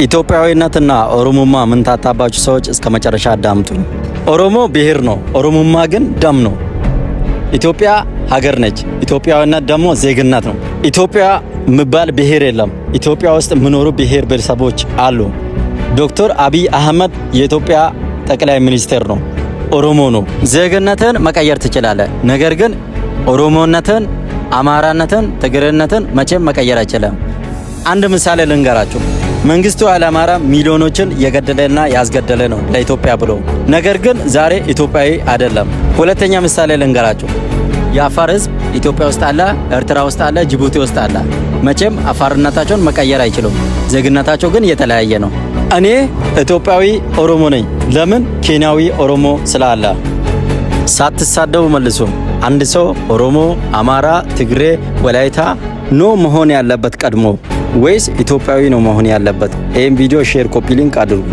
ኢትዮጵያዊነትና ኦሮሞማ ምን ታጣባችሁ ሰዎች እስከ መጨረሻ አዳምጡኝ። ኦሮሞ ብሔር ነው፣ ኦሮሞማ ግን ደም ነው። ኢትዮጵያ ሀገር ነች፣ ኢትዮጵያዊነት ደግሞ ዜግነት ነው። ኢትዮጵያ የሚባል ብሔር የለም። ኢትዮጵያ ውስጥ የሚኖሩ ብሔር ብሔረሰቦች አሉ። ዶክተር አብይ አህመድ የኢትዮጵያ ጠቅላይ ሚኒስትር ነው፣ ኦሮሞ ነው። ዜግነትን መቀየር ትችላለህ፣ ነገር ግን ኦሮሞነትን፣ አማራነትን፣ ትግሬነትን መቼም መቀየር አይችልም። አንድ ምሳሌ ልንገራችሁ። መንግስቱ ኃይለማርያም ሚሊዮኖችን የገደለና ያስገደለ ነው ለኢትዮጵያ ብሎ፣ ነገር ግን ዛሬ ኢትዮጵያዊ አይደለም። ሁለተኛ ምሳሌ ልንገራችሁ። የአፋር ህዝብ ኢትዮጵያ ውስጥ አለ፣ ኤርትራ ውስጥ አለ፣ ጅቡቲ ውስጥ አለ። መቼም አፋርነታቸውን መቀየር አይችሉም። ዜግነታቸው ግን የተለያየ ነው። እኔ ኢትዮጵያዊ ኦሮሞ ነኝ። ለምን? ኬንያዊ ኦሮሞ ስላለ። ሳትሳደቡ መልሱ። አንድ ሰው ኦሮሞ፣ አማራ፣ ትግሬ፣ ወላይታ ኖ መሆን ያለበት ቀድሞ ወይስ ኢትዮጵያዊ ነው መሆን ያለበት? ይህን ቪዲዮ ሼር፣ ኮፒ ሊንክ አድርጉ።